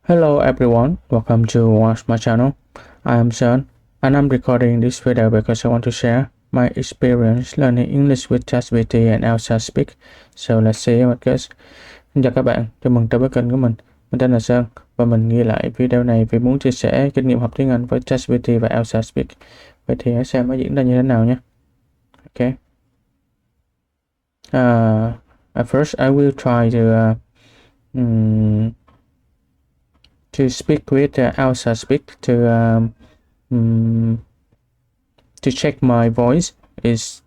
Hello everyone, welcome to watch my channel. I am John and I'm recording this video because I want to share my experience learning English with ChatGPT and ELSA Speak. So let's see how it goes. Xin chào các bạn, chào mừng tới với kênh của mình. Mình tên là Sơn và mình ghi lại video này vì muốn chia sẻ kinh nghiệm học tiếng Anh với ChatGPT và ELSA Speak. Vậy thì hãy xem nó diễn ra như thế nào nhé. Okay. At first I will try to speak with ELSA Speak to check my voice is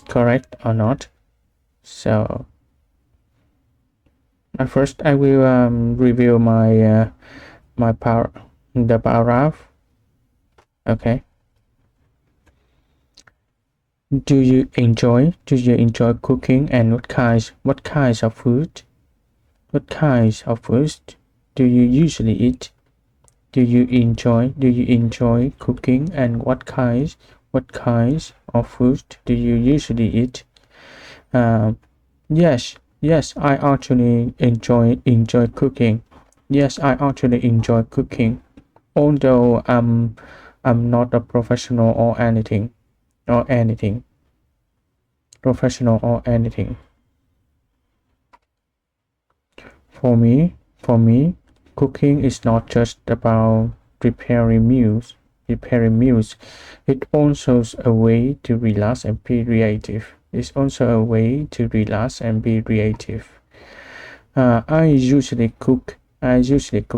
correct or not. So at first I will review my paragraph. Okay. Do you enjoy cooking, and what kinds of food do you usually eat? Do you enjoy cooking, and what kinds of food do you usually eat? Yes, I actually enjoy cooking. Yes, I actually enjoy cooking, although I'm not a professional or anything. Professional or anything. For me, cooking is not just about preparing meals. It's also a way to relax and be creative. I usually cook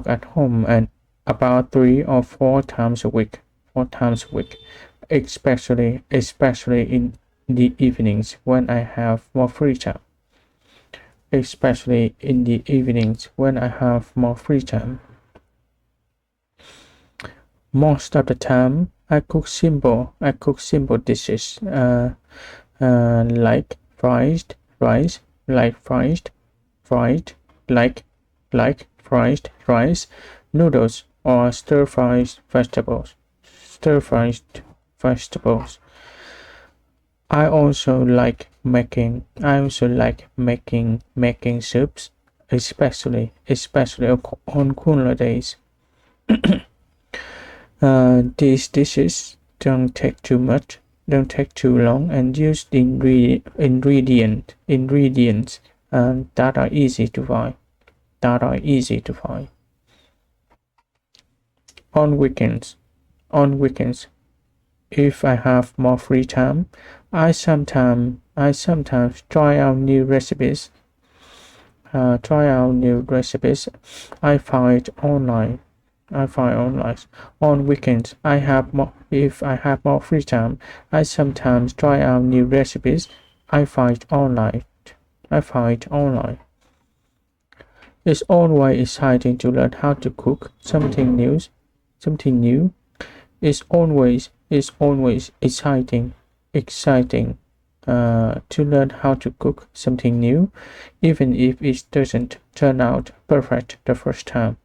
at home and about 3 or 4 times a week. Especially in the evenings when I have more free time. Most of the time, I cook simple dishes, like fried rice, noodles, or stir-fried vegetables. I also like making soups, especially on cooler days. These dishes don't take too long, and use ingredients that are easy to find. On weekends, if I have more free time, I sometimes try out new recipes. I find online. On weekends, if I have more free time, I sometimes try out new recipes I find online. It's always exciting to learn how to cook something new. It's always exciting to learn how to cook something new, even if it doesn't turn out perfect the first time.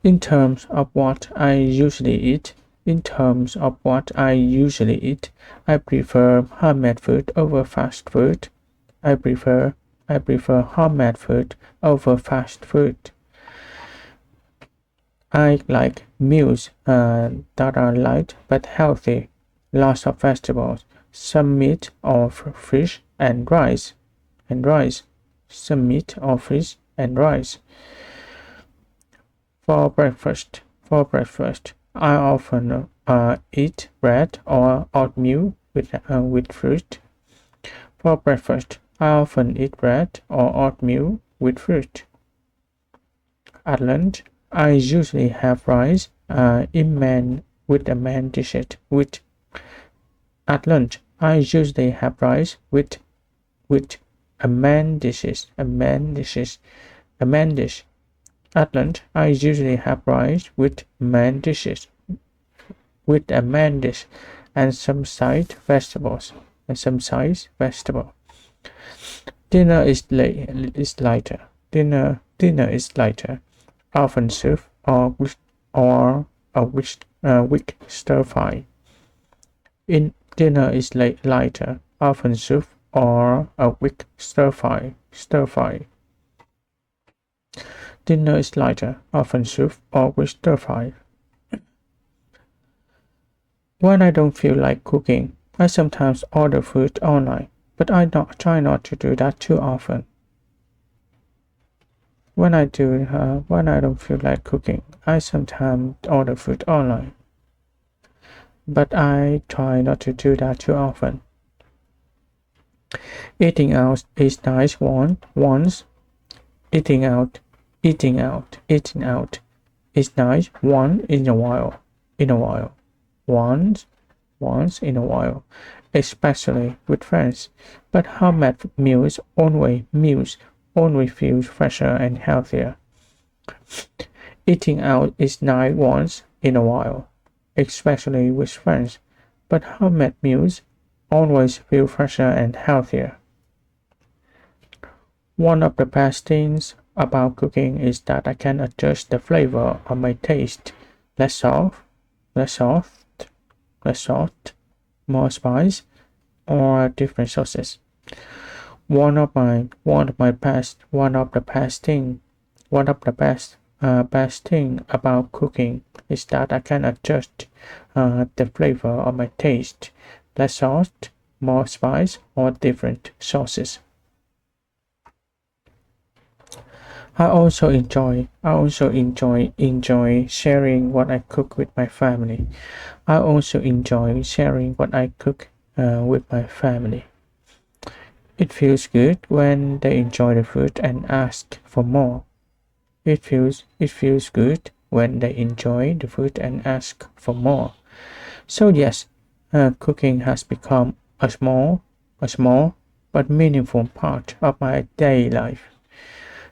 In terms of what I usually eat, I prefer homemade food over fast food. I prefer homemade food over fast food. I like meals that are light but healthy, lots of vegetables, some meat or fish, and rice. For breakfast, I often eat bread or oatmeal with fruit. For breakfast, I often eat bread or oatmeal with fruit. At lunch, I usually have rice with a main dish. At lunch, I usually have rice with a main dish. At lunch, I usually have rice with a main dish and some side vegetables. Dinner is lighter. Often soup or a weak stir fry. Dinner is lighter, often soup or a weak stir fry. Dinner is lighter, often soup or with stir fry. When I don't feel like cooking, I sometimes order food online, but try not to do that too often. When I don't feel like cooking, I sometimes order food online, but I try not to do that too often. Eating out is nice once. Eating out, eating out is nice once in a while. In a while, once, once in a while, especially with friends. But homemade meals always feel fresher and healthier. Eating out is nice once in a while, especially with friends. But homemade meals always feel fresher and healthier. One of the best things about cooking is that I can adjust the flavor of my taste. Less salt, less salt, less salt, more spice, or different sauces. One of the best thing about cooking is that I can adjust the flavor of my taste. Less salt, more spice, or different sauces. I also enjoy sharing what I cook with my family. I also enjoy sharing what I cook with my family. It feels good when they enjoy the food and ask for more. It feels good when they enjoy the food and ask for more. So yes, cooking has become a small but meaningful part of my daily life.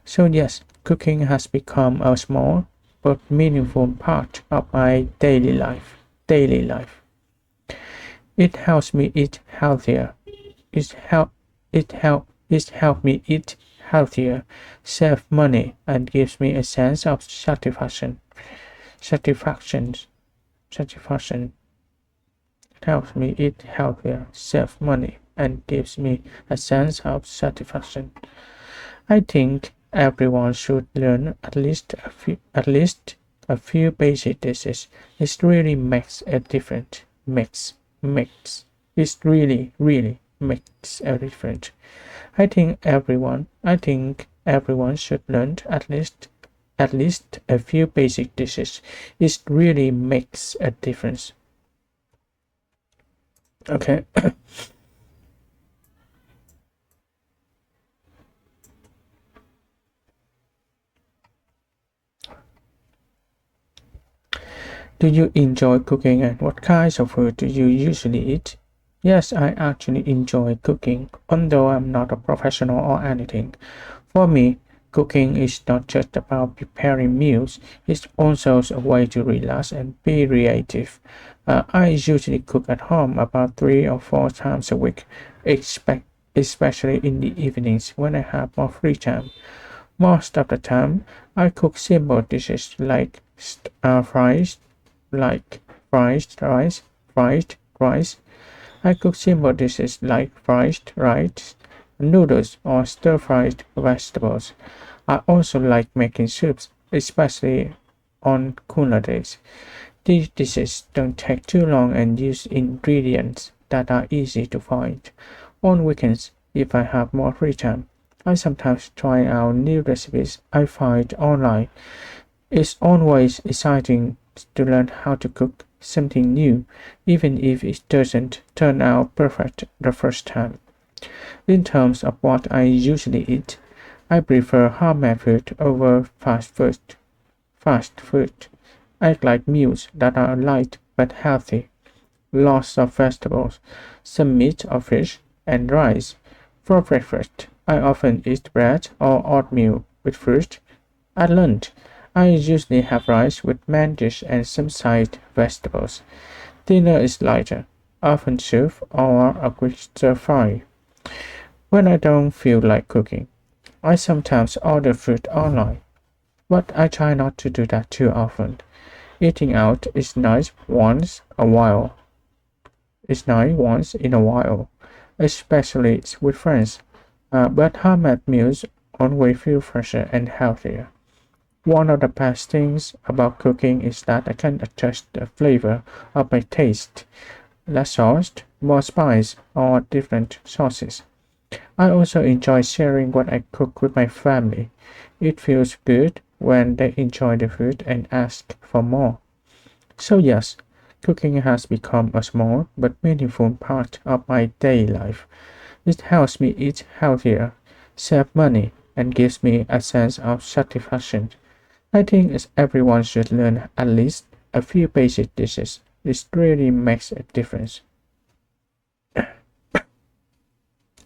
So yes, cooking has become a small but meaningful part of my daily life. Daily life. It helps me eat healthier. It help me eat healthier, save money, and gives me a sense of satisfaction. Satisfaction. Satisfaction. It helps me eat healthier, save money, and gives me a sense of satisfaction. I think everyone should learn at least a few basic dishes. It really makes a difference. Makes. It really makes a difference. I think everyone should learn at least a few basic dishes. It really makes a difference. Okay. Do you enjoy cooking and what kinds of food do you usually eat? Yes, I actually enjoy cooking, although I'm not a professional or anything. For me, cooking is not just about preparing meals, it's also a way to relax and be creative. I usually cook at home about 3 or 4 times a week, especially in the evenings when I have more free time. Most of the time, I cook simple dishes fries, like fried rice. I cook simple dishes like fried rice, noodles, or stir-fried vegetables. I also like making soups, especially on cooler days. These dishes don't take too long and use ingredients that are easy to find. On weekends, if I have more free time, I sometimes try out new recipes I find online. It's always exciting to learn how to cook something new, even if it doesn't turn out perfect the first time. In terms of what I usually eat, I prefer homemade food over Fast food. I like meals that are light but healthy, lots of vegetables, some meat or fish, and rice. For breakfast, I often eat bread or oatmeal with fruit. At lunch, I usually have rice with main dish and some side vegetables. Dinner is lighter, often soup or a quick stir fry. When I don't feel like cooking, I sometimes order food online, but I try not to do that too often. Eating out is nice once a while. It's nice once in a while, especially with friends. But homemade meals always feel fresher and healthier. One of the best things about cooking is that I can adjust the flavor of my taste, less sauce, more spice, or different sauces. I also enjoy sharing what I cook with my family. It feels good when they enjoy the food and ask for more. So, yes, cooking has become a small but meaningful part of my daily life. It helps me eat healthier, save money, and gives me a sense of satisfaction. I think everyone should learn at least a few basic dishes. This really makes a difference.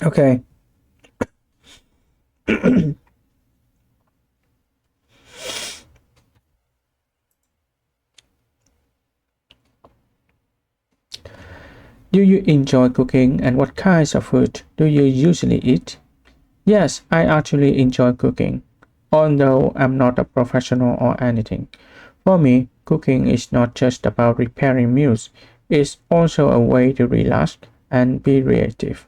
Okay. Do you enjoy cooking and what kinds of food do you usually eat? Yes, I actually enjoy cooking, although I'm not a professional or anything. For me, cooking is not just about preparing meals, it's also a way to relax and be creative.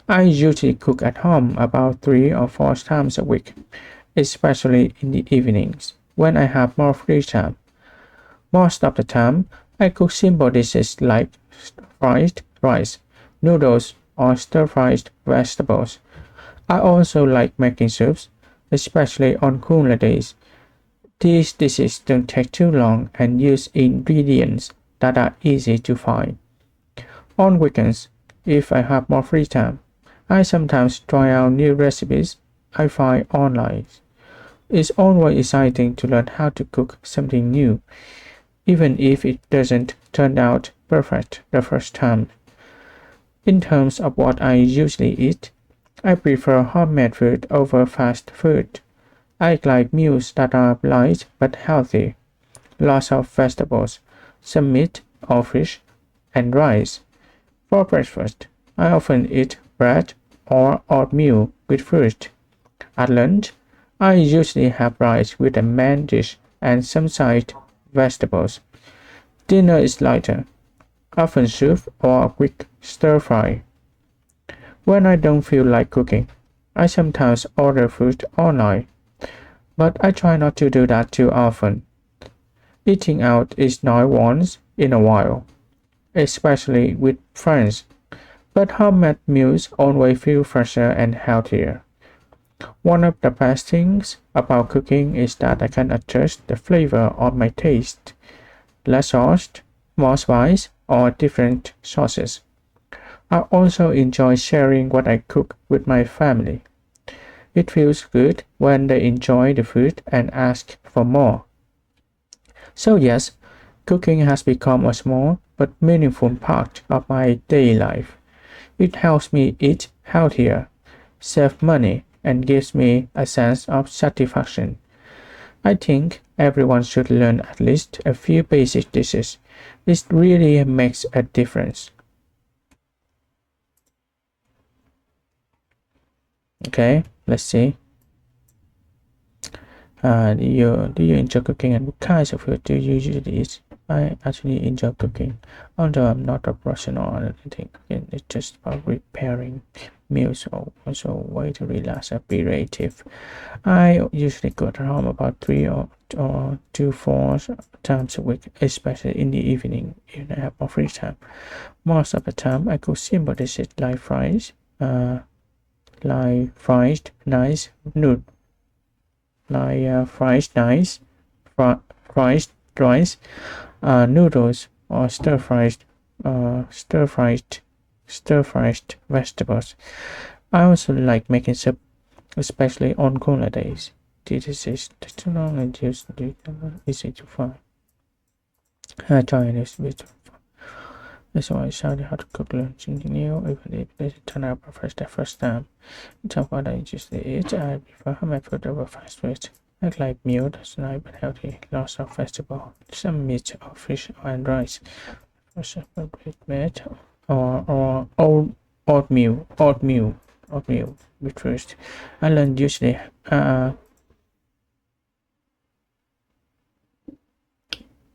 I usually cook at home about 3 or 4 times a week, especially in the evenings when I have more free time. Most of the time, I cook simple dishes like fried rice, noodles, or stir-fried vegetables. I also like making soups, especially on cooler days. These dishes don't take too long and use ingredients that are easy to find. On weekends, if I have more free time, I sometimes try out new recipes I find online. It's always exciting to learn how to cook something new, even if it doesn't turn out perfect the first time. In terms of what I usually eat, I prefer homemade food over fast food. I like meals that are light but healthy, lots of vegetables, some meat or fish, and rice. For breakfast, I often eat bread or oatmeal with fruit. At lunch, I usually have rice with a main dish and some side vegetables. Dinner is lighter, often soup or a quick stir fry. When I don't feel like cooking, I sometimes order food online, but I try not to do that too often. Eating out is nice once in a while, especially with friends, but homemade meals always feel fresher and healthier. One of the best things about cooking is that I can adjust the flavor of my taste, less sauce, more spice, or different sauces. I also enjoy sharing what I cook with my family. It feels good when they enjoy the food and ask for more. So, yes, cooking has become a small but meaningful part of my daily life. It helps me eat healthier, save money, and gives me a sense of satisfaction. I think everyone should learn at least a few basic dishes. It really makes a difference. Okay, let's see. Do you enjoy cooking and what kinds of food do you usually eat? I actually enjoy cooking, although I'm not a professional or anything. Cooking is just about preparing meals or also a way to relax and be creative. I usually cook at home about 3 or 4 times a week, especially in the evening when I have more free time. Most of the time, I cook simple dishes like fried nice noodles fried rice, fried rice, noodles, or stir fried, stir fried vegetables. I also like making soup, especially on cooler days. This is too long and just easy to find. I try this bit. That's why I showed you how to cook lunch in the new, even if it doesn't turn out perfect the first time. In terms of what I usually eat, I prefer homemade food over fast food. I like meal that's nice but healthy, lots of vegetable, some meat or fish and rice. For example, meat or oatmeal with fruit. I learn usually I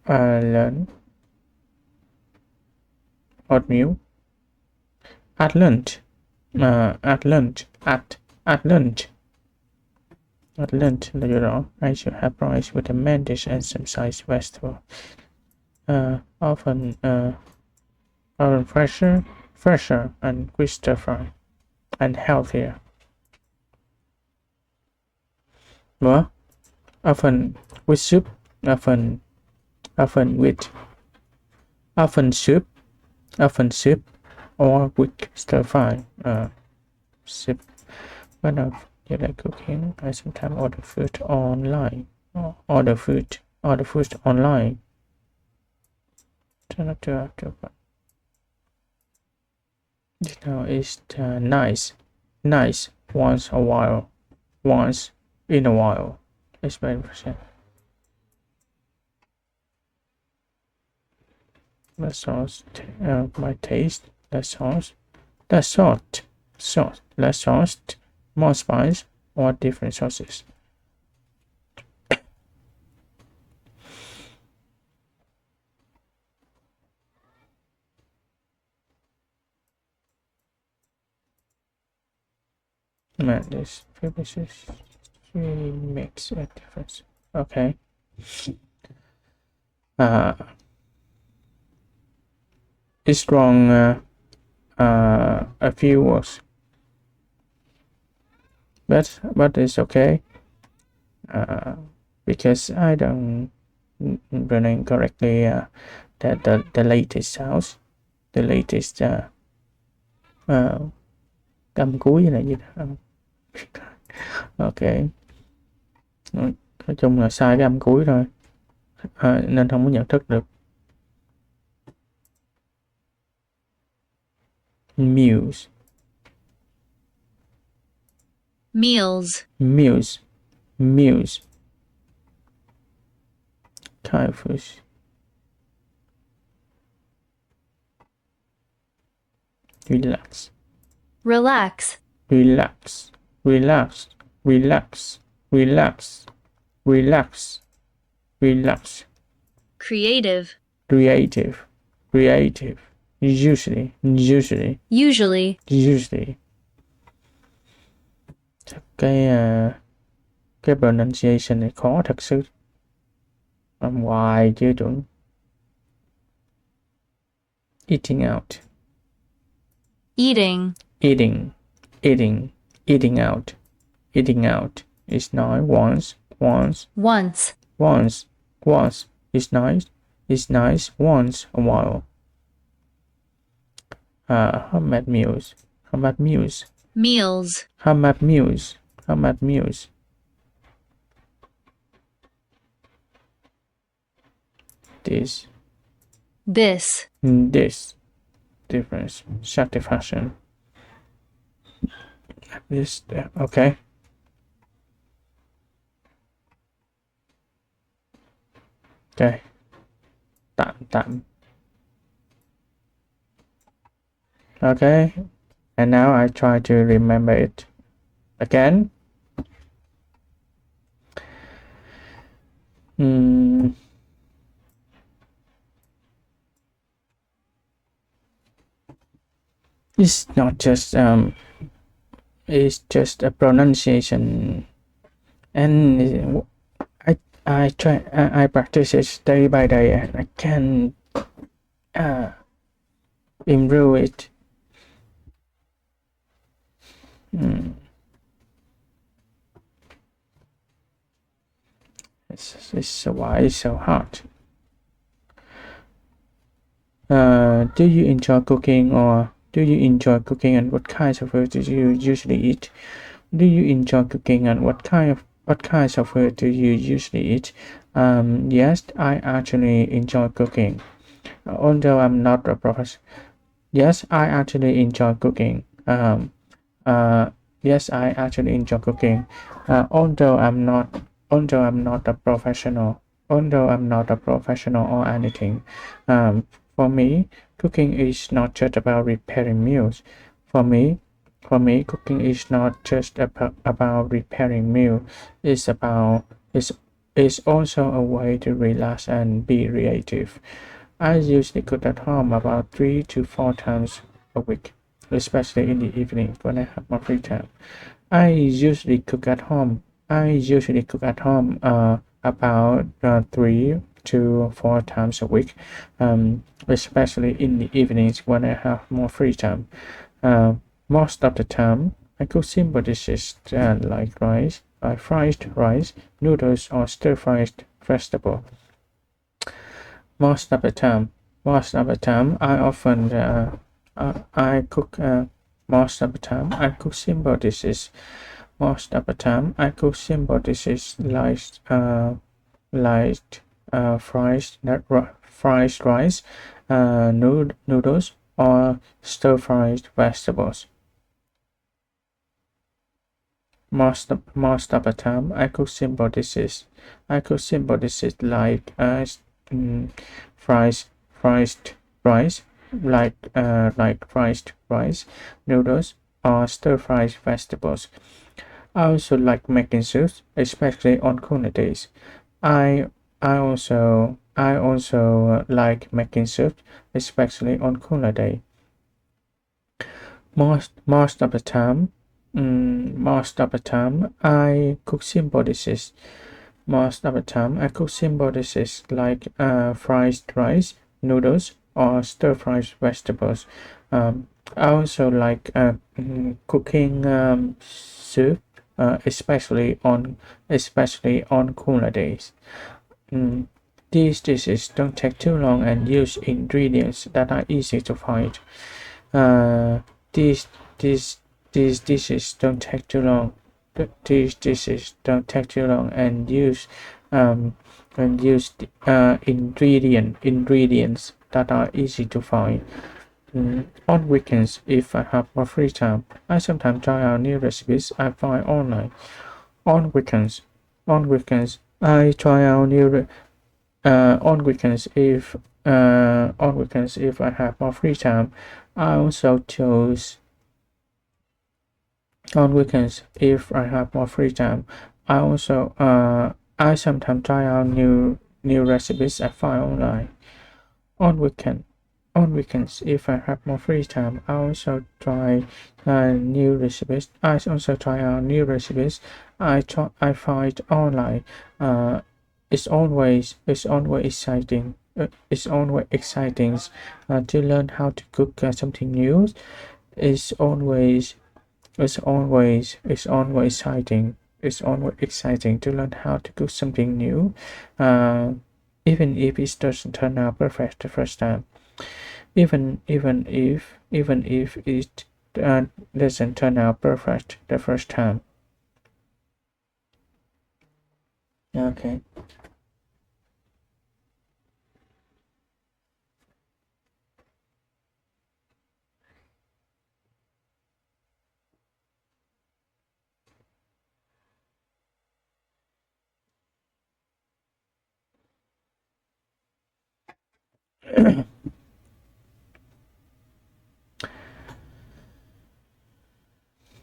learn oatmeal at lunch. At lunch. At lunch. At lunch later on, I should have rice with a main dish and some side vegetable. Often fresher and crisper fry, and healthier. Well, often with soup, often with soup, or with stir fry soup. When I feel like cooking, I sometimes order food online. Order food online. Turn up to after, but it's nice once in a while. It's very percent. The sauce, my taste, the sauce, less sauce, more spice, or different sauces. Man, this purposes really makes a difference. Okay. It's wrong a few words, but it's okay because I don't pronounce correctly the latest sounds, the latest cắm cúi là gì đó. Ok, nói chung là sai cái âm cuối thôi, nên không có nhận thức được. Meals, kind of fish. Relax, creative, usually cái pronunciation này khó thật sự, làm hoài chưa chuẩn. Eating out, eating out is nói once is nice once a while. How about meals? This difference, satisfaction. This, okay. Okay. Tạm. Okay. And now I try to remember it again. It's not just it's just a pronunciation, and I practice it day by day, and I can improve it. It's why it's so hard. Do you enjoy cooking, and what kinds of food do you usually eat? What kinds of food do you usually eat? Yes, I actually enjoy cooking. Although I'm not a professional. Yes, I actually enjoy cooking. Yes, I actually enjoy cooking. Although I'm not a professional. Or anything. For me, cooking is not just about preparing meals. For me, cooking is not just about preparing meals. It's also a way to relax and be creative. I usually cook at home about 3 to 4 times a week, especially in the evening when I have more free time. I usually cook at home I usually cook at home about 3 to 4 times a week, especially in the evenings when I have more free time. Uh, Most of the time, I cook simple dishes like rice, fried rice, noodles, or stir-fried vegetable. Most of the time, I often I cook. Most of the time, I cook simple dishes. Most of the time, I cook simple dishes like fried rice, noodles, or stir-fried vegetables. Most of the time, I cook simple dishes. I cook simple dishes like mm, fried fried rice, like fried rice, noodles, or stir-fried vegetables. I also like making soups, especially on cooler days. I I also like making soup, especially on cooler day. Most of the time, I cook simple dishes. Most of the time, I cook simple dishes like fried rice, noodles, or stir-fried vegetables. I also like cooking soup, especially on cooler days. Mm, these dishes don't take too long and use ingredients that are easy to find. Uh, these these these dishes don't take too long. These dishes don't take too long um, and use ingredients that are easy to find. On weekends, if I have more free time, I sometimes try out new recipes I find online. On weekends, on weekends, I try out on weekends if I have more free time. I also choose On weekends if I have more free time. I sometimes try out new recipes I find online. On weekend on weekends if I have more free time, I also try out new recipes I find online. uh, it's always exciting to learn how to cook something new. It's always exciting to learn how to cook something new, uh, even if it doesn't turn out perfect the first time. Even if it doesn't turn out perfect the first time. Okay.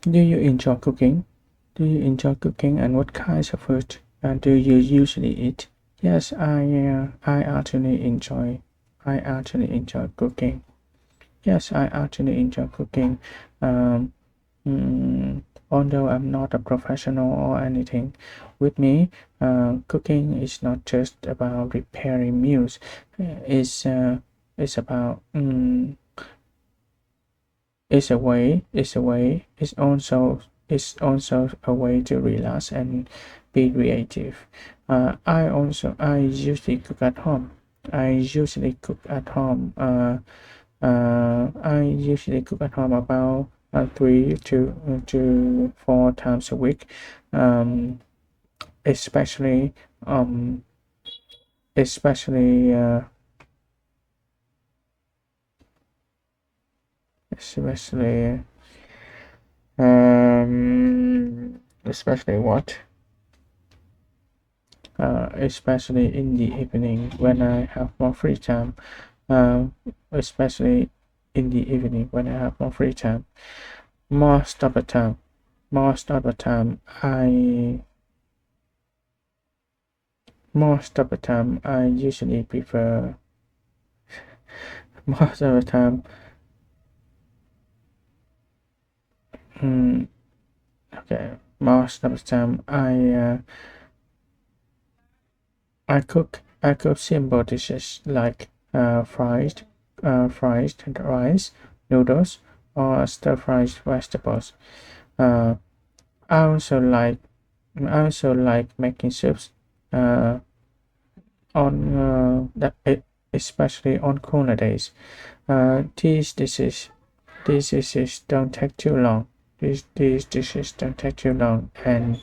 Do you enjoy cooking? And what kinds of food do you usually eat? Yes, I actually enjoy. I actually enjoy cooking. Yes, I actually enjoy cooking. Um, mm, Although I'm not a professional or anything, with me, cooking is not just about preparing meals. It's it's about it's also a way to relax and be creative. I usually cook at home. I usually cook at home. I usually cook at home about 3 to 4 times a week. Um, especially um, especially especially especially what? Especially in the evening when I have more free time. Um, Especially in the evening when I have more free time. Most of the time, most of the time, I usually prefer. Most of the time, mm, okay. most of the time I cook simple dishes like fried rice, noodles, or stir-fried vegetables. Uh, I also like making soups. Uh, on especially on cooler days. These dishes don't take too long. These dishes don't take too long, and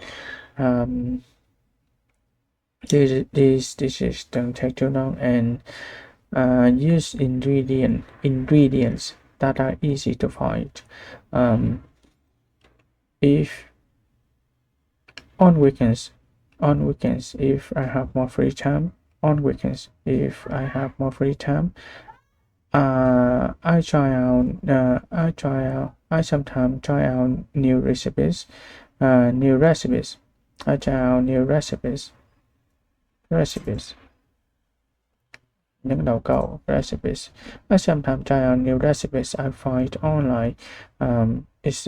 um, these dishes don't take too long and use ingredients that are easy to find. Um, if on weekends, if I have more free time, I sometimes try out new recipes. New recipes. I try out new recipes. Những nấu cầu recipes. I sometimes try out new recipes I find online. It's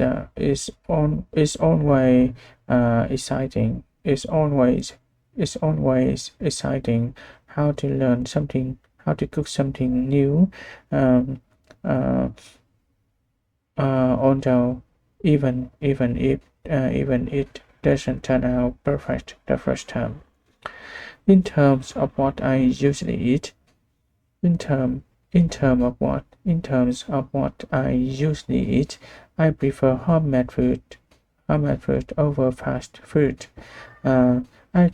always exciting. It's always exciting how to learn something, how to cook something new. Um, uh, Although even it doesn't turn out perfect the first time. In terms of what I usually eat, in terms of what I usually eat, I prefer homemade food over fast food. I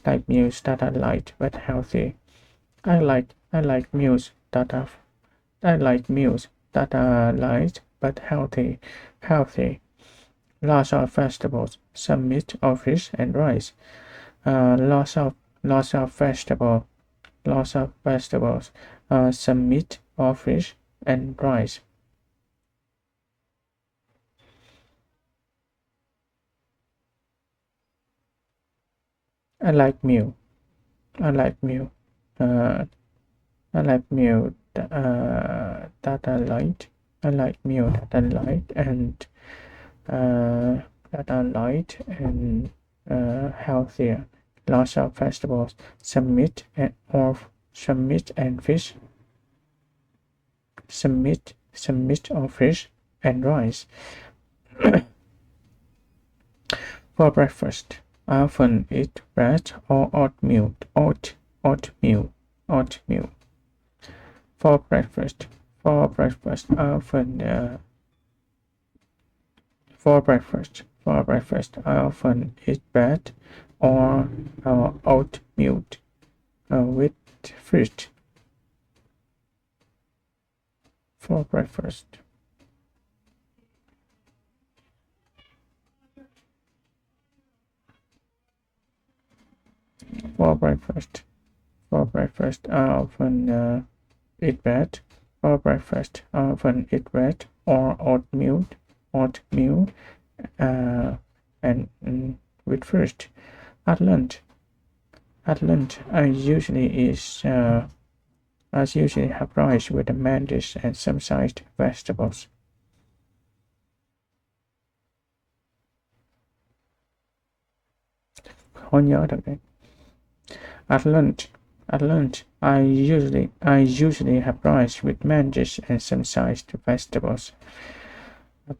like meals that are light but healthy. I like meals that are light but healthy. Healthy. Lots of vegetables, some meat or fish and rice. Lots of vegetable, lots of vegetables, some meat or fish and rice. I like meal. I like meal. Uh, I like meal that are light. I like meal that are light and healthier. Lots of vegetables, some meat and fish, some meat or fish and rice. For breakfast, I often eat bread or oatmeal. For breakfast, I often I often eat bread or oatmeal with fruit for breakfast. For breakfast, I often eat bread. For breakfast, I often eat bread or oatmeal, and with fruit. At lunch, I usually have rice with a main dish and some side vegetables. Khó nhớ được đấy. At lunch, I usually have rice with main dish and some side vegetables. At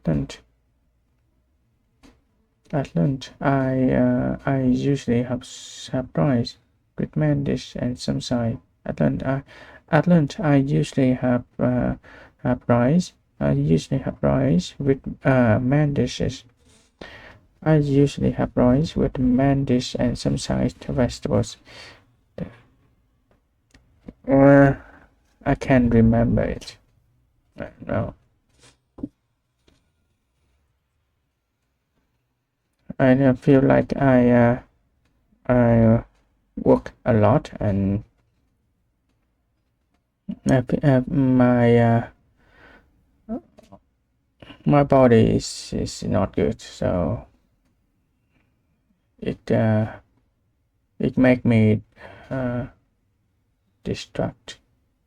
lunch, I usually have rice with main dish and some side. At lunch, I usually have rice. I usually have rice with main dishes. I usually have rice with main dish and some side vegetables. I can't remember it. No. I feel like I work a lot and my body is not good, so it make me distract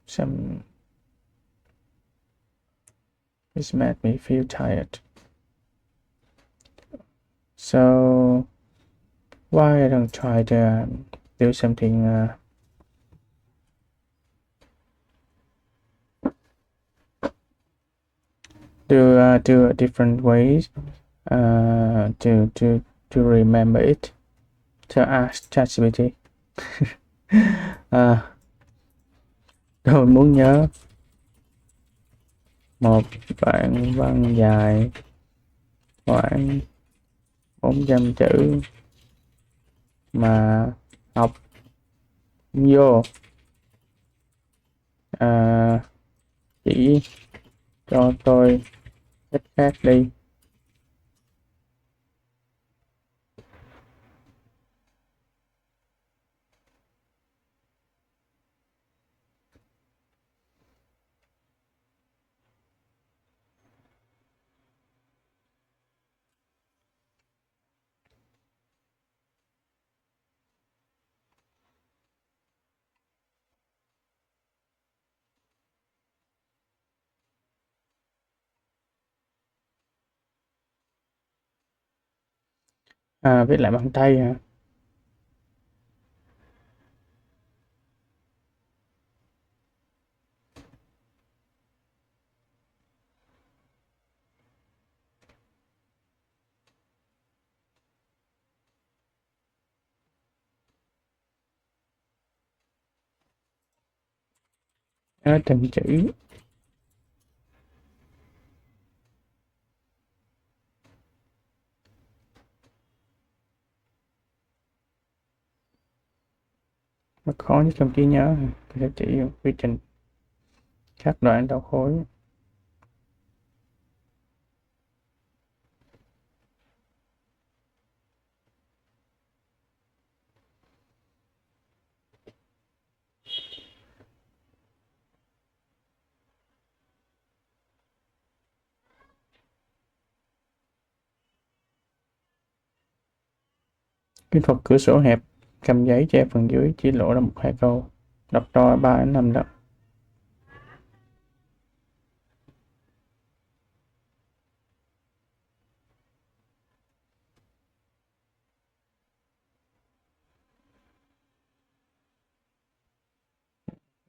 some. It's made me feel tired. So Why I don't try to do something do different ways to remember it. To ask ChatGPT. Tôi muốn nhớ một đoạn văn dài khoảng 400 chữ mà học vô, chỉ cho tôi cách khác đi. Viết lại bằng tay hả? Nhớ từng chữ. Mà khó nhất trong trí nhớ thì sẽ chỉ quy trình các đoạn đầu khối. Kỹ thuật cửa sổ hẹp, cầm giấy che phần dưới chỉ lộ ra 1-2 câu, đọc to 3-5 lần.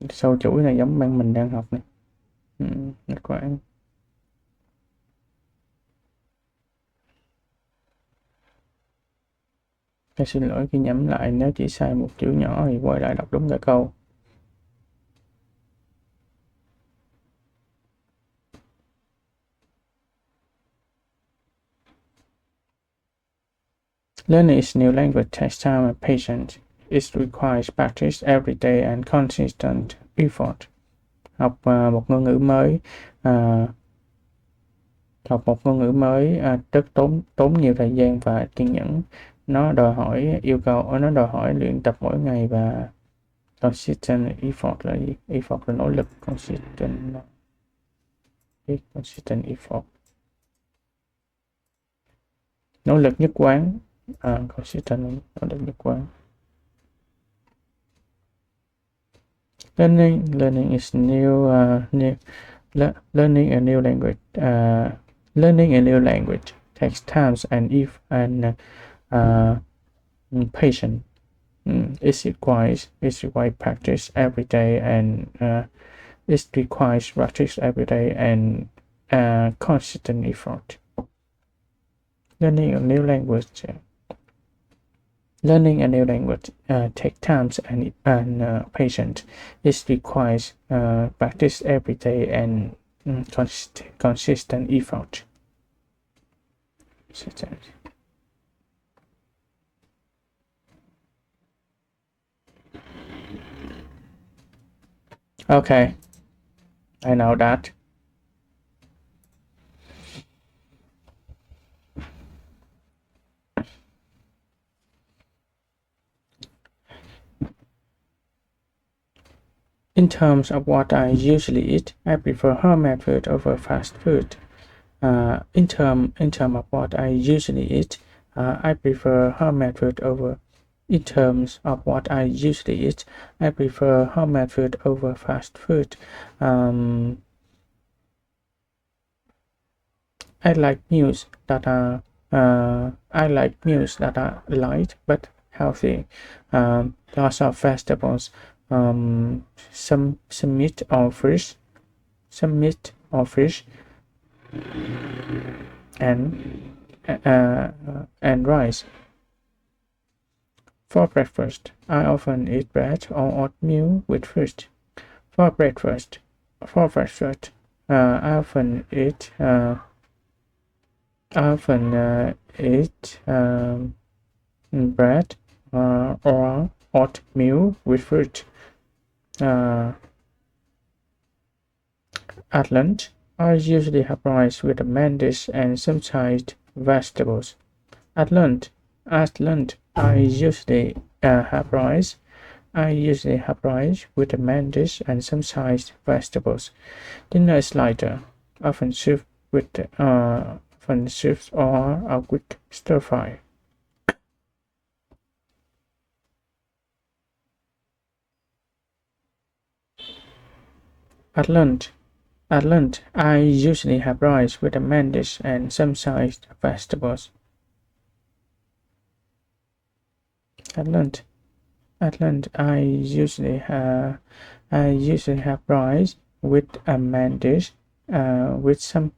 Sâu chuỗi này giống bạn mình đang học này. Nhất quán. Tôi xin lỗi khi nhẩm lại, nếu chỉ sai một chữ nhỏ thì quay lại đọc đúng cả câu. Learning is new language takes time and patience. It requires practice every day and consistent effort. Học một ngôn ngữ mới rất tốn nhiều thời gian và kiên nhẫn. Nó đòi hỏi luyện tập mỗi ngày và consistent effort là gì? Effort là nỗ lực, consistent effort. Nỗ lực nhất quán. Consistent nỗ lực nhất quán. Learning is learning a new language. Learning a new language takes time and patience. It requires practice every day and consistent effort. Learning a new language takes time and patience. It requires practice every day and consistent effort. Okay, I know that. In terms of what I usually eat, I prefer homemade food over fast food. In terms of what I usually eat, I prefer homemade food over. In terms of what I usually eat, I prefer homemade food over fast food. I like meals that are I like meals that are light but healthy. Lots of vegetables, some meat or fish, and and rice. For breakfast, I often eat bread or oatmeal with fruit. For breakfast, for breakfast, I often eat bread or oatmeal with fruit. Uh, at lunch, I usually have rice with a main dish and some side vegetables. At lunch, I usually have rice. I usually have rice with a main dish and some side vegetables. Dinner is lighter, often soup or a quick stir fry. At lunch, I usually have rice with a main dish and some side vegetables. At lunch, I usually have rice with a main dish, with some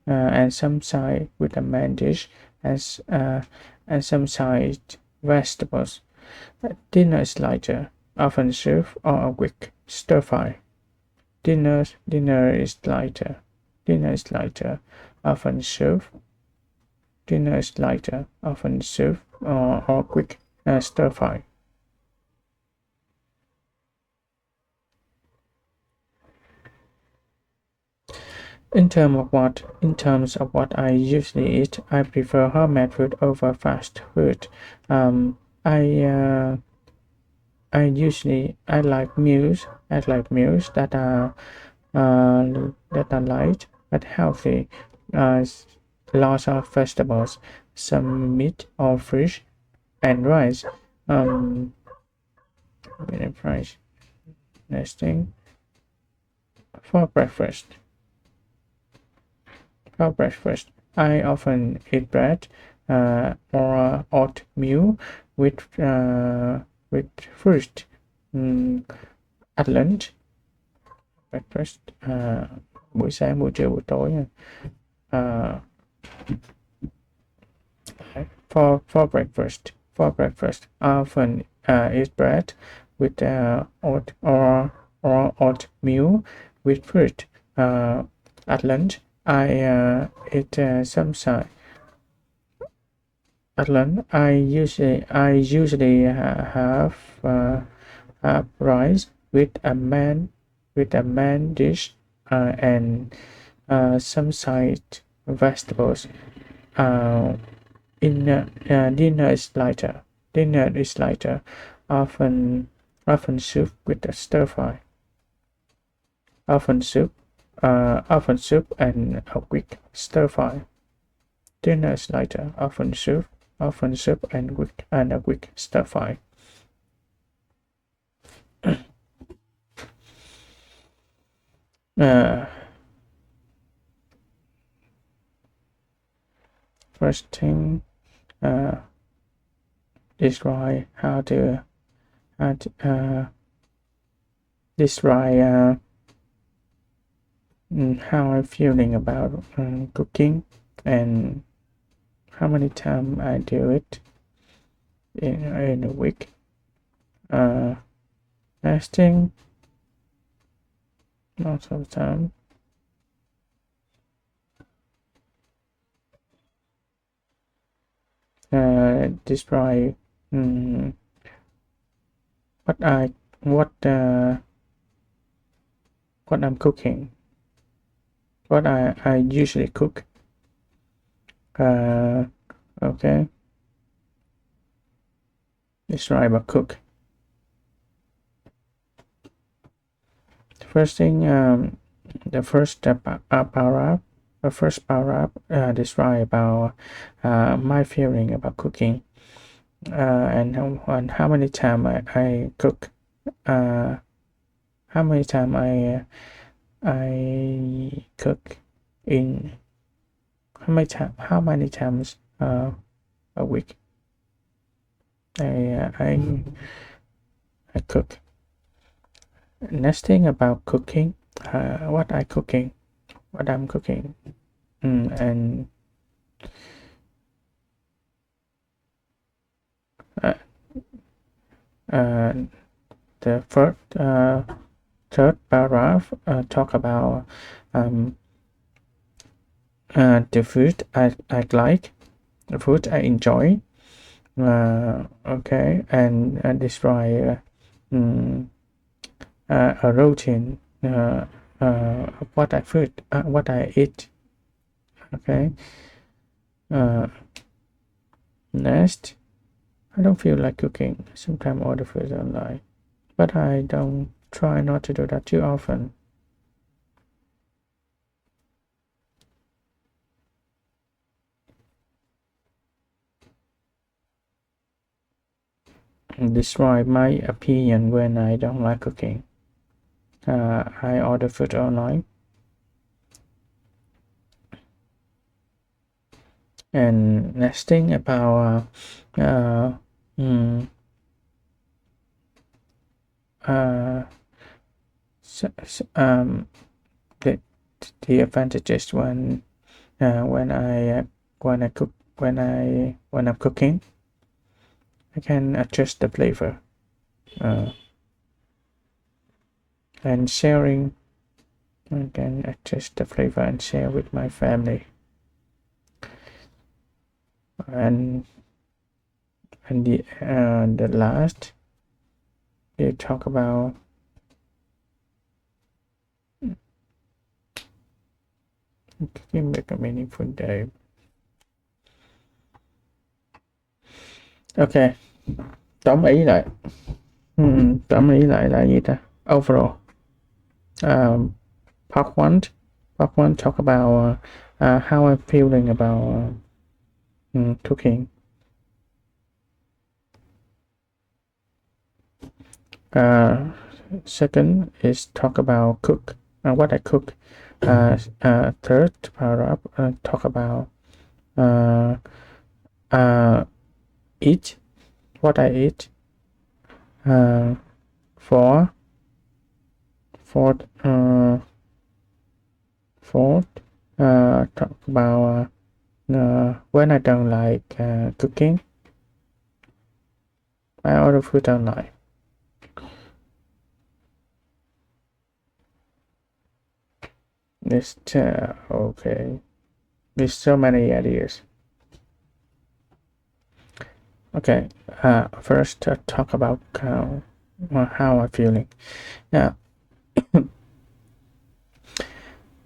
and some side with a main dish as and some side vegetables. Dinner is lighter, often soup or a quick stir fry. Dinner is lighter. Dinner is lighter, often soup. Dinner is lighter, often soup or quick stir fry. In terms of what I usually eat, I prefer homemade food over fast food. Um, I I like meals. That are light but healthy. Uh, Lots of vegetables, some meat or fish, and rice. Um, Rice. Next thing for breakfast. For breakfast, I often eat bread or oatmeal with fruit. At lunch, breakfast, buổi sáng, buổi trưa, buổi tối. Uh, for breakfast, I often eat bread with oatmeal with fruit. At lunch, I eat some side. At lunch, I usually have rice with a main dish and some side vegetables. Uh, Dinner is lighter. Often soup with a stir fry. Often soup and a quick stir fry. Dinner is lighter. Often soup and a quick stir fry. First thing, describe describe how I'm feeling about cooking and how many times I do it in a week. Fasting most of the time. Describe what I'm cooking, what I usually cook. Okay. Describe a cook. First thing, the first paragraph. The first paragraph describe about my feeling about cooking and how many time I cook. How many time I cook in how many times a week. I cook. Next thing about cooking, what I'm cooking, and uh, uh, the third paragraph talk about um, the food I like, the food I enjoy. Okay, and describe a routine of what I eat. Okay. Next, I don't feel like cooking. Sometimes order food online, but I don't try not to do that too often. Describe my opinion when I don't like cooking. I order food online. And next thing about mm, the advantages when I cook when I'm cooking, I can adjust the flavor and sharing. I can adjust the flavor and share with my family. And the last, they talk about cooking make a meaningful day. Ok, tổng ý lại. Tổng ý lại là gì ta? Overall, um, part one talk about how I'm feeling about cooking. Second is talk about what I cook. Third paragraph talk about eat what I eat. Fourth talk about when I don't like cooking, I order food online. This okay, there's so many ideas. Okay, first talk about how I'm feeling. Now,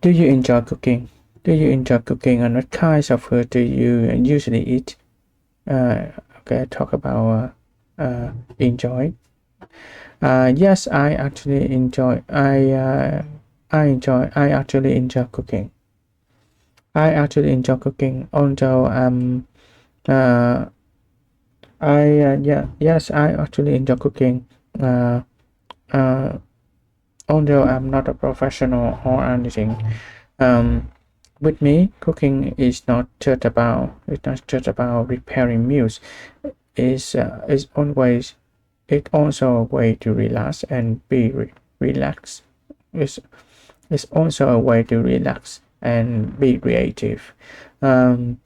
do you enjoy cooking? And what kinds of food do you usually eat? Okay, talk about enjoy. Yes, I actually enjoy. I actually enjoy cooking. Although yes, I actually enjoy cooking. Although I'm not a professional or anything. With me, cooking is not just about preparing meals. It's also a way to relax and be relaxed. It's also a way to relax and be creative. I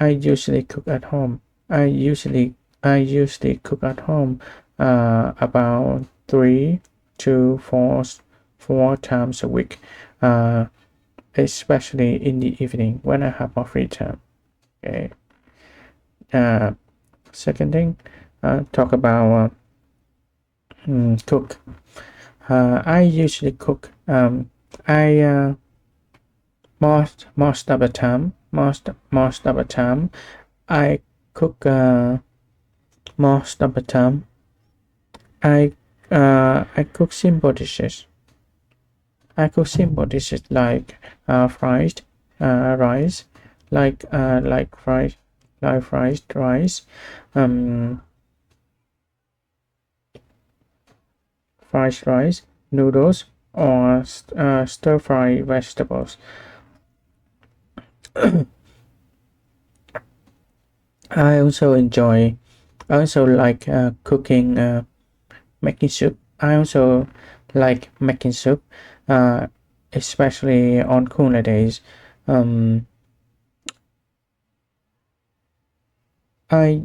usually cook at home. I usually cook at home about 3 to 4 times a week, especially in the evening when I have more free time. Okay. Second thing, talk about cook. I usually cook. I most of the time, I cook. Most of the time, I cook simple dishes. Like fried rice, fried rice, fried rice, noodles, or stir fry vegetables. I also enjoy. I also like cooking, making soup. I also like making soup, uh, especially on cooler days. Um, I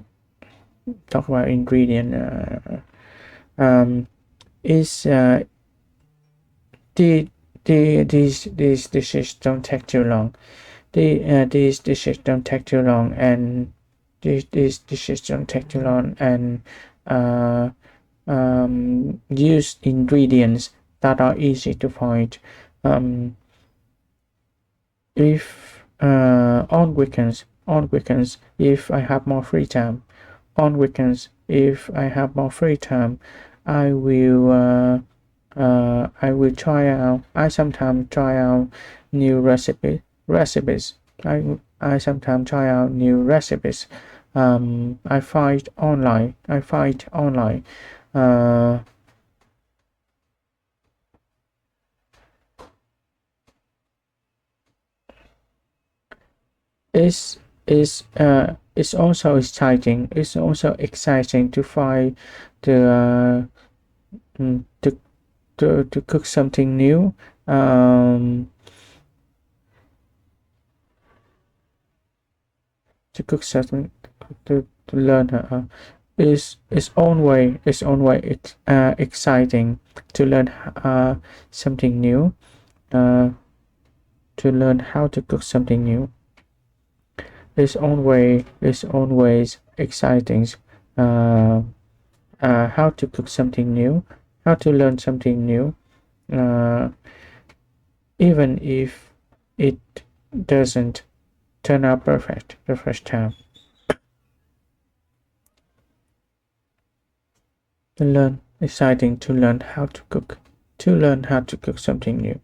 talk about ingredient. Is the these dishes don't take too long. These dishes don't take too long, and these dishes don't take too long, and uh, use ingredients that are easy to find. Um, if on weekends, if I have more free time, on weekends, if I have more free time, I will I will try out. I sometimes try out new recipes. I sometimes try out new recipes. I find online. I find online. Uh, it's it's also exciting. It's also exciting to find the to cook something new. Um, to cook something to learn its own way it's exciting to learn something new, uh, to learn how to cook something new. Its own ways exciting, uh, how to cook something new, how to learn something new, uh, even if it doesn't turn out perfect the first time. To learn exciting to learn how to cook something new.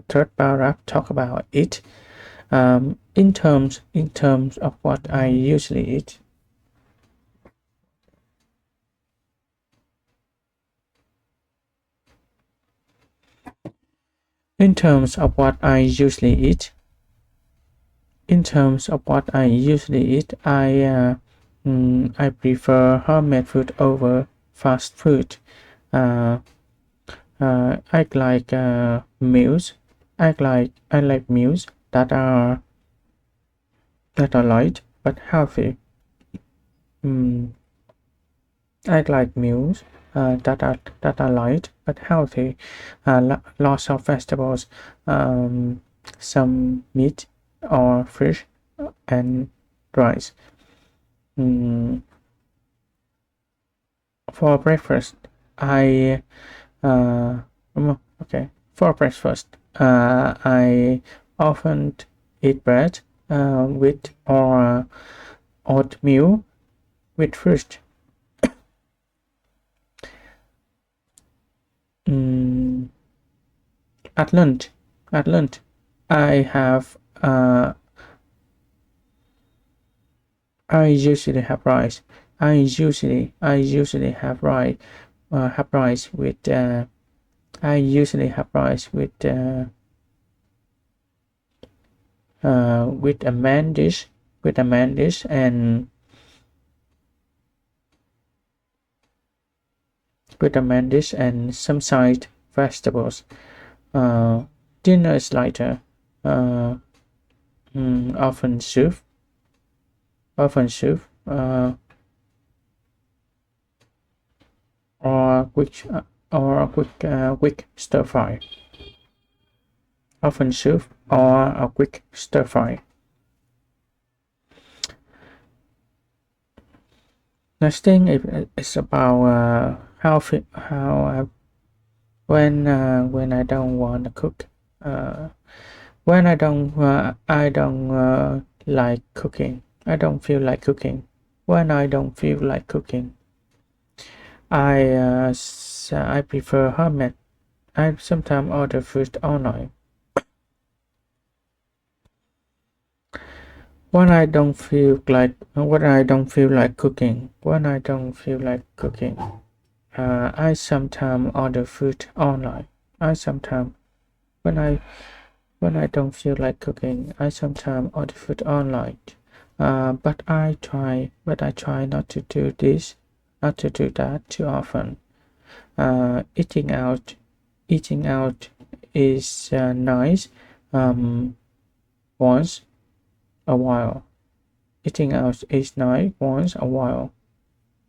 Third paragraph talk about it. In terms of what I usually eat. In terms of what I usually eat. In terms of what I usually eat, I prefer homemade food over fast food. Uh, I like meals. I like meals that are light but healthy. Mm, I like meals that are light but healthy. Lots of vegetables, um, some meat or fish, and rice. Mm, for breakfast, I okay. For breakfast, I often eat bread with or oatmeal with fruit. Mm, at lunch, at lunch, I have I usually have rice. I usually have rice with I usually have rice with a main dish and some side vegetables. Uh, Dinner is lighter. Uh, Often soup, often soup, or quick stir fry. Often soup or a quick stir fry. Next thing is about how when I don't want to cook. When I don't like cooking. I don't feel like cooking. When I don't feel like cooking, I prefer homemade. I sometimes order food online. When I don't feel like cooking. When I don't feel like cooking, I sometimes order food online. I sometimes when When I don't feel like cooking, I sometimes order food online. But I try not to do that too often. Eating out is nice once a while. Eating out is nice once a while.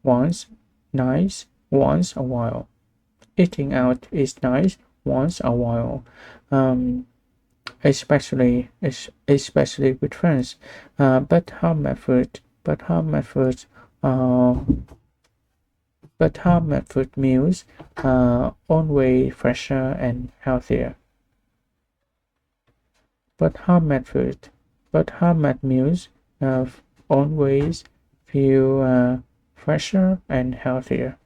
Once nice once a while. Eating out is nice once a while. Um, especially with friends. Uh, but homemade food meals are always fresher and healthier. But homemade meals always feel fresher and healthier.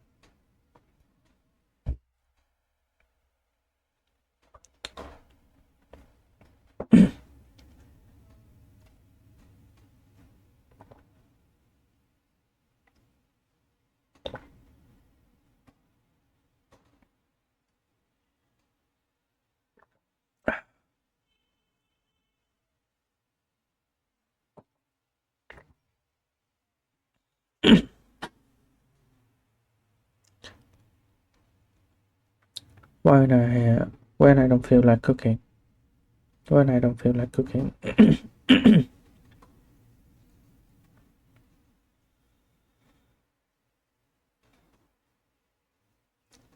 When I don't feel like cooking. When I don't feel like cooking.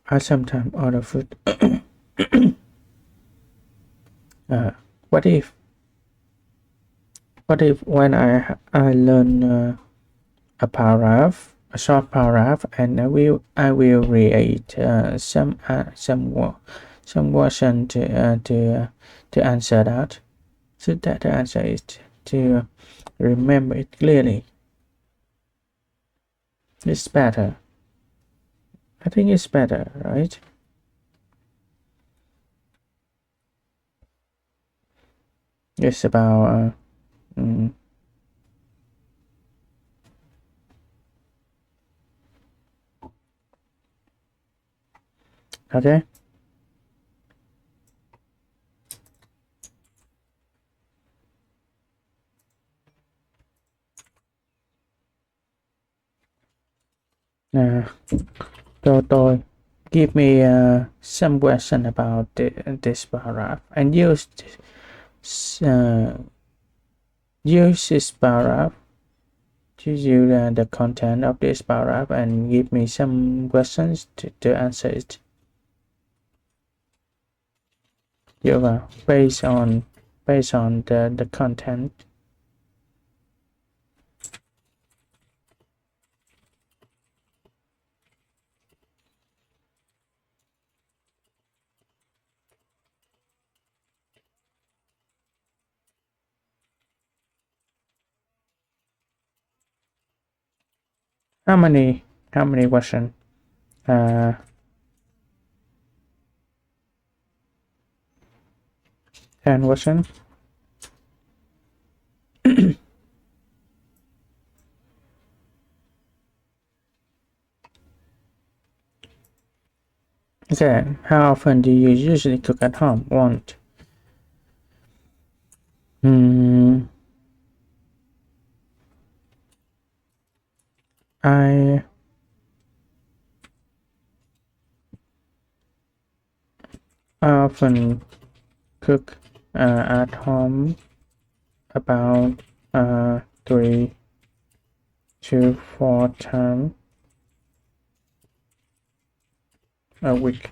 I sometimes order food. uh, what if when I learn a short paragraph, and I will read some question to answer that. So that the answer is to remember it clearly. It's better. I think it's better, right? It's about okay. Tôi give me some question about this paragraph and uh, use this paragraph to use the content of this paragraph and give me some questions to answer it. Based on the content. How many questions? 10 questions. Okay, how often do you usually cook at home? Want? I often cook at home about 3 to 4 times a week,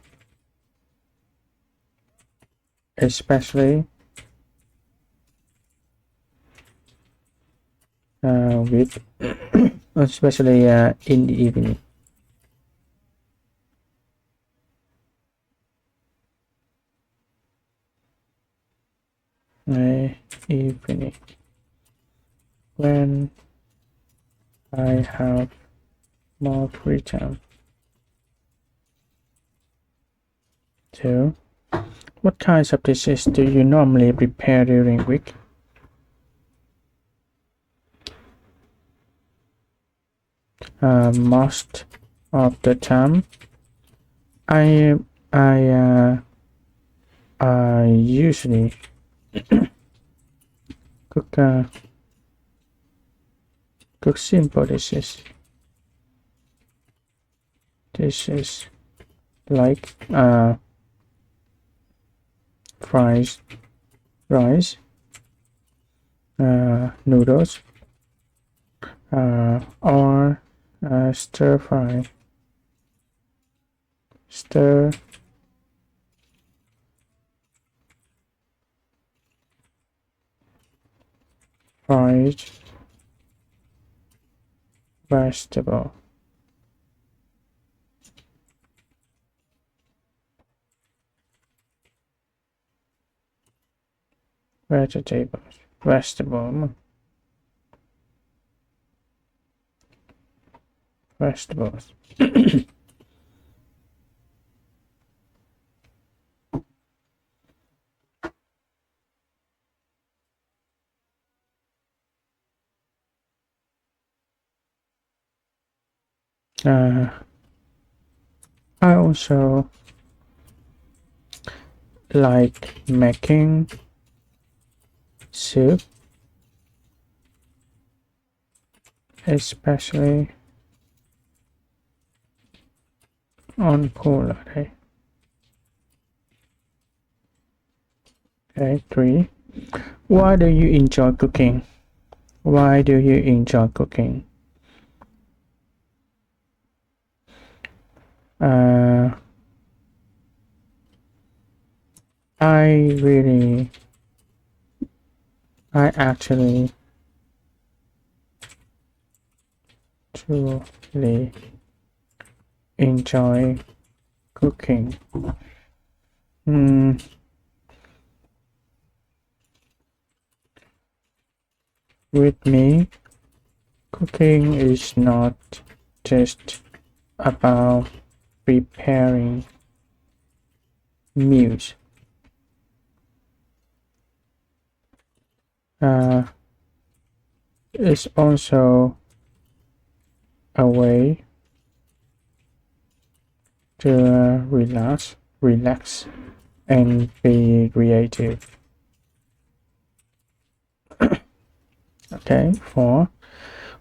especially with especially in the evening. Evening when I have more free time. 2. What kinds of dishes do you normally prepare during week? Most of the time, I usually Cook simple dishes. Dishes like fries, rice, noodles, or stir fry, stir fried vegetable. Vegetables, vegetables. I also like making soup, especially on cooler day. Okay, 3. Why do you enjoy cooking? Why do you enjoy cooking? I actually truly enjoy cooking. With me, cooking is not just about preparing meals. It's also a way to relax, and be creative. Okay, 4.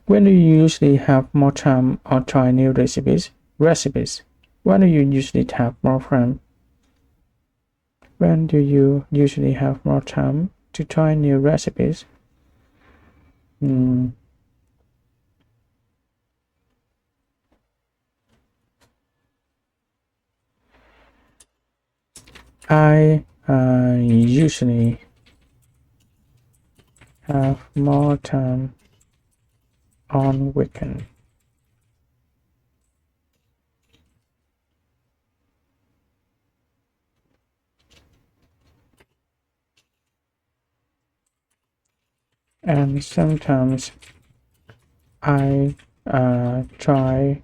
When do you usually have more time or try new recipes? When do you usually have more time? When do you usually have more time to try new recipes? I usually have more time on weekend. And sometimes I try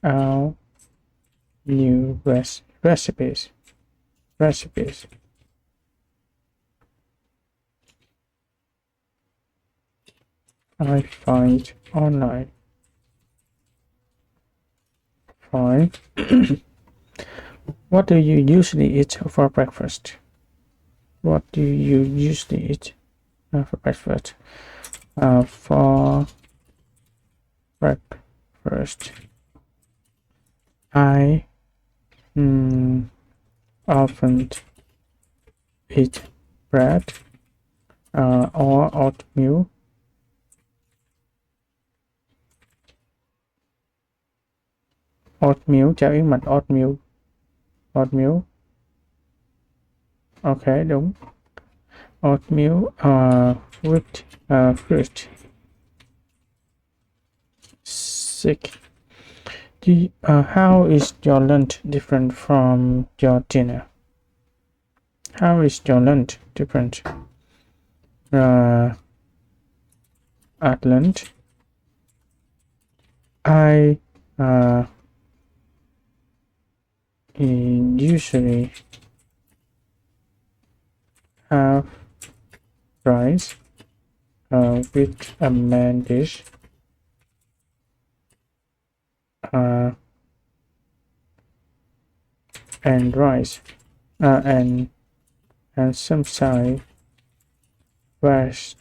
out new recipes. I find online. 5. What do you usually eat for breakfast? What do you usually eat for breakfast? For breakfast, I often eat bread or oatmeal. Chào Yến Mạch, oatmeal. Ok, đúng. Oatmeal with fruit. 6. How is your lunch different from your dinner? How is your lunch different? At lunch, I usually have rice with a main dish, and rice and and some size vegetables.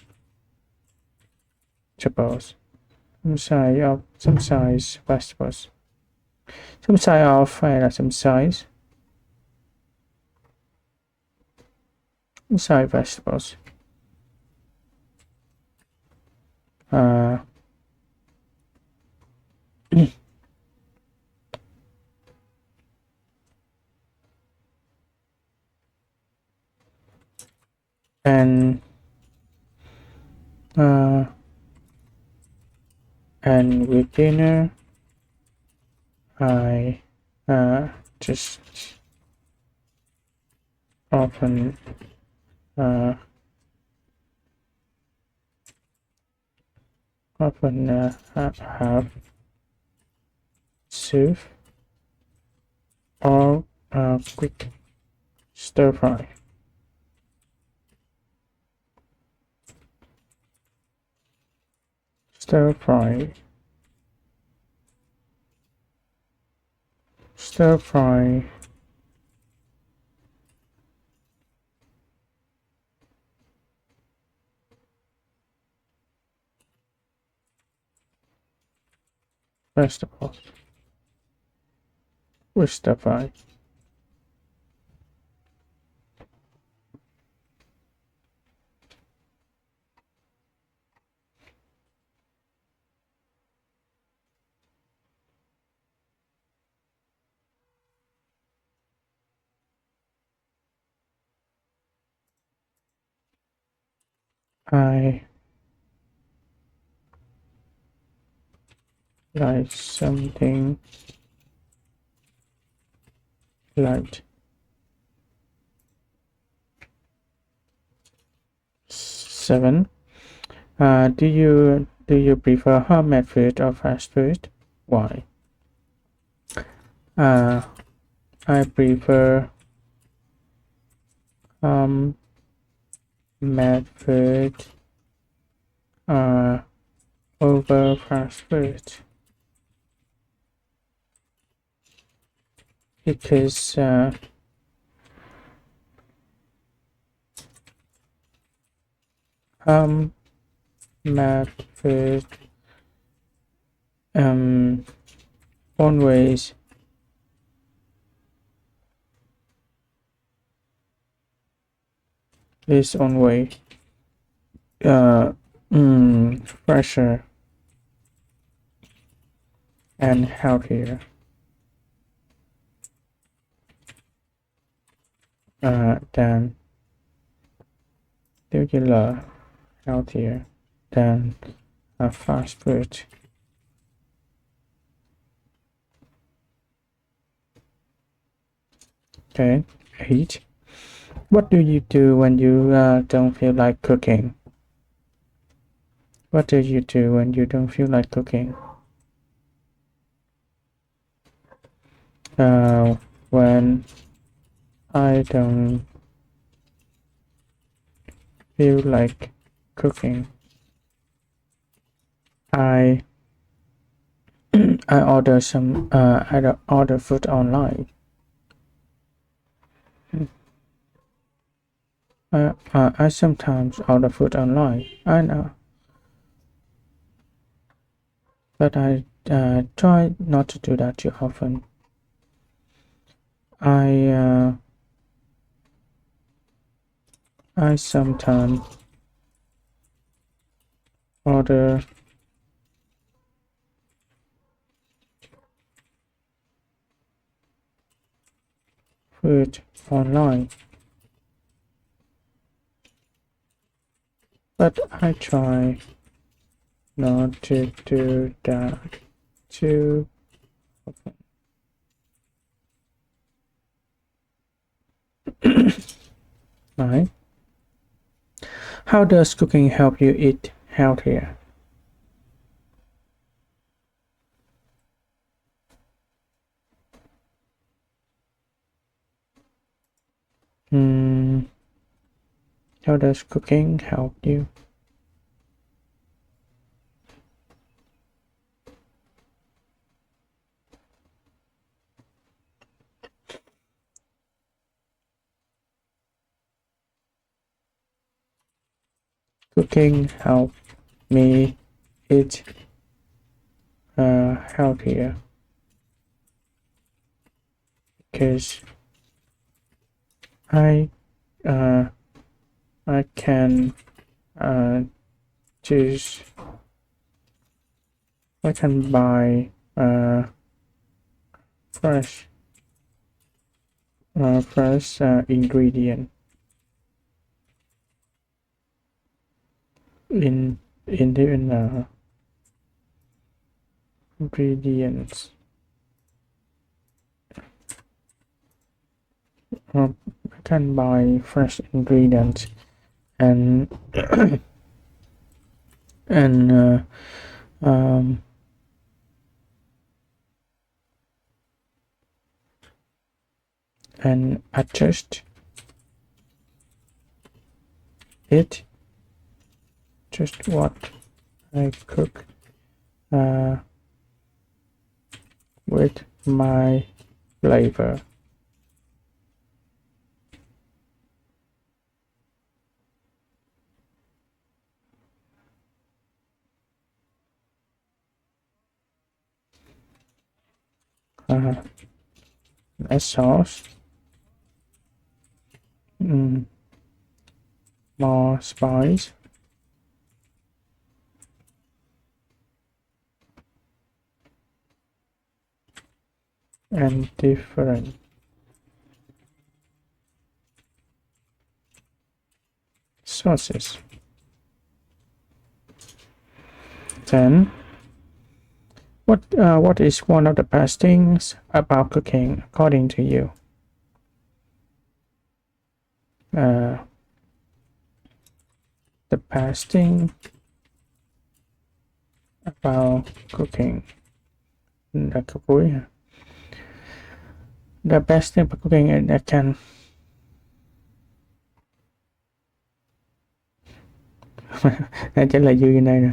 Some size vegetables. Some size of hay là some size. Some size vegetables. And with dinner I just often have soup or quick stir fry. Stir fry vegetables with stir fry. I like something light. 7. Do you prefer homemade food or fast food? Why? I prefer made food over fast food because made food always its own way fresher and healthier than regular healthier than fast food. Okay. 8. What do you do when you don't feel like cooking? What do you do when you don't feel like cooking? When I don't feel like cooking, I order food online. I sometimes order food online. I know, but I try not to do that too often. I sometimes order food online, but I try not to do that too often. 9. How does cooking help you eat healthier? How does cooking help you? Cooking help me eat healthier because I uh, I can uh, choose. I can buy fresh ingredient in different ingredients. I can buy fresh ingredients and and um, and adjust it just what I cook with my flavor. A sauce, more spice, and different sauces. Then, what is one of the best things about cooking according to you? Uh, the best thing about cooking là câu cuối hả? The best thing about cooking is I can trả lời dư như này nè.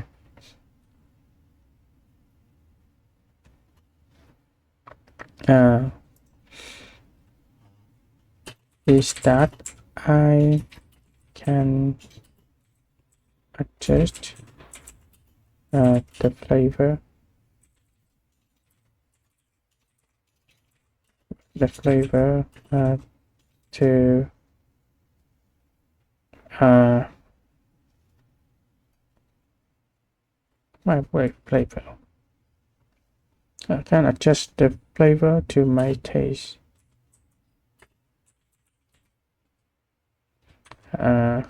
Is that I can adjust the flavor to my flavor. I can adjust the flavor to my taste. And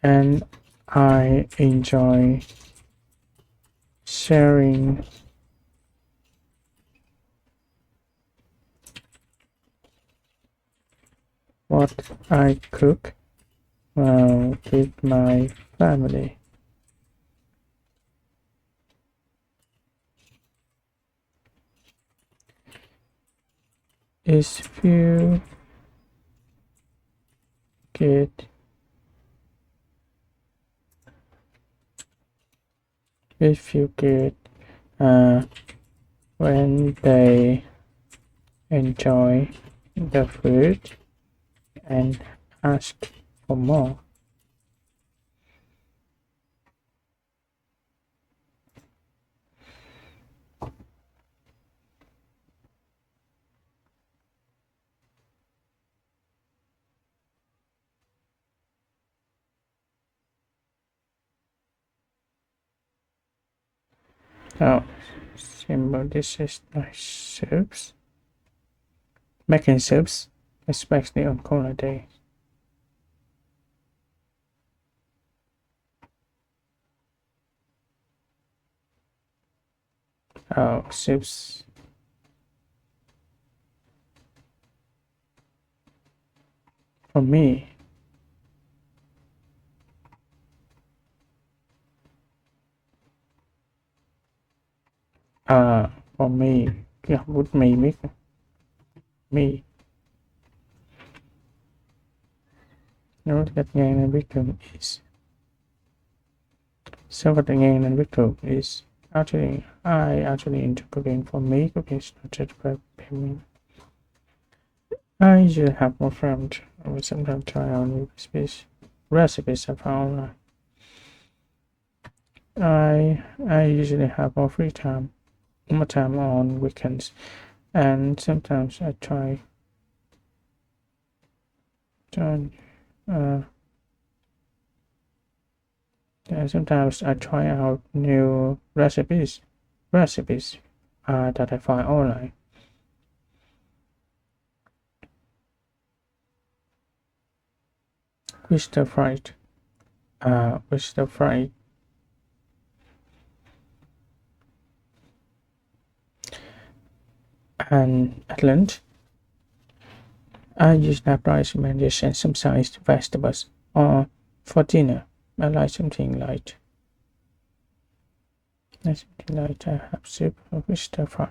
and I enjoy sharing what I cook with my family. If you get when they enjoy the food and ask for more. Oh, simple dishes like soups. Making soups, especially on colder days. Oh, soups. For me, for me, cái học bút mì biết mì. Nếu gạch ngang nên viết thường is. Sao gạch ngang nên viết thường is. I actually into cooking. For me, cooking is not just preparing. I usually have more friends. I will sometimes try out new recipes I found online. I usually have more free time, more time on weekends, and sometimes I try sometimes I try out new recipes that I find online. Oyster fried, oyster fried. And at lunch, I usually have rice, main dish, and some sized vegetables. Or for dinner, I like something light. I have soup or oyster fry.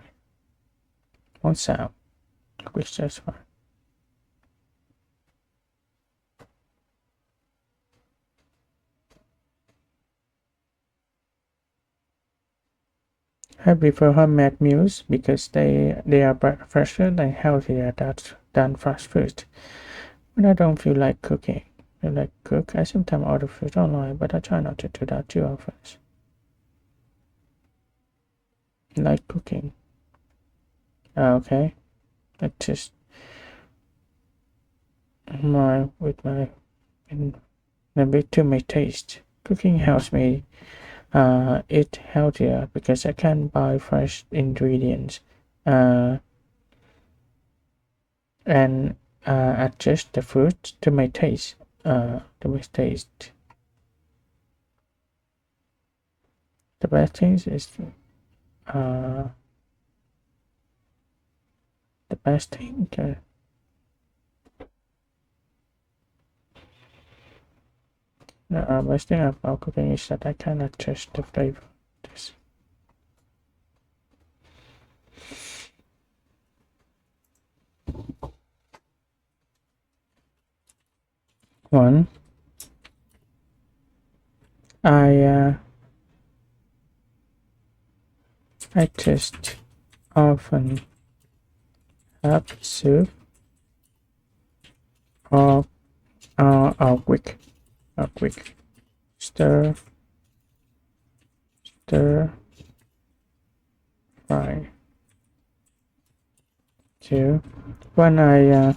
One sound, oyster fry. I prefer homemade meals because they are fresher and healthier than fast food. When I don't feel like cooking, I sometimes order food online, but I try not to do that too often. Like cooking. Okay, I just maybe to my taste. Cooking helps me eat healthier because I can buy fresh ingredients and adjust the food to my taste. The best thing is the best thing. The best thing about cooking is that I can adjust the flavor. One, I just often have soup or a quick stir fry. Two, when I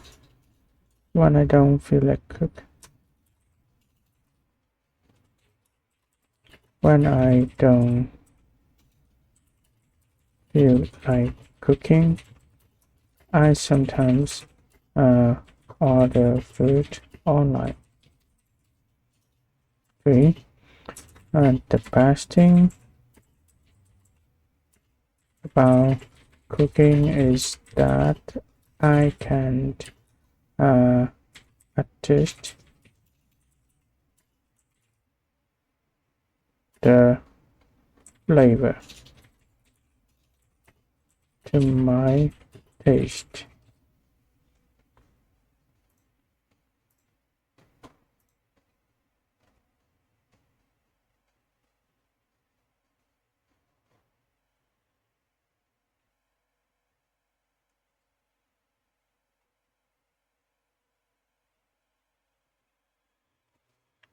don't feel like cook. When I don't feel like cooking, I sometimes order food online. Three, and the best thing about cooking is that I can adjust the flavor to my taste.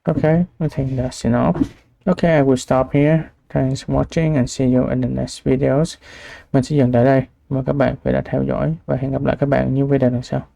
Okay, I think that's enough. Okay, I will stop here. Thanks for watching and see you in the next videos. Mình sẽ dừng tại đây. Mời các bạn phải đã theo dõi và hẹn gặp lại các bạn ở những video lần sau.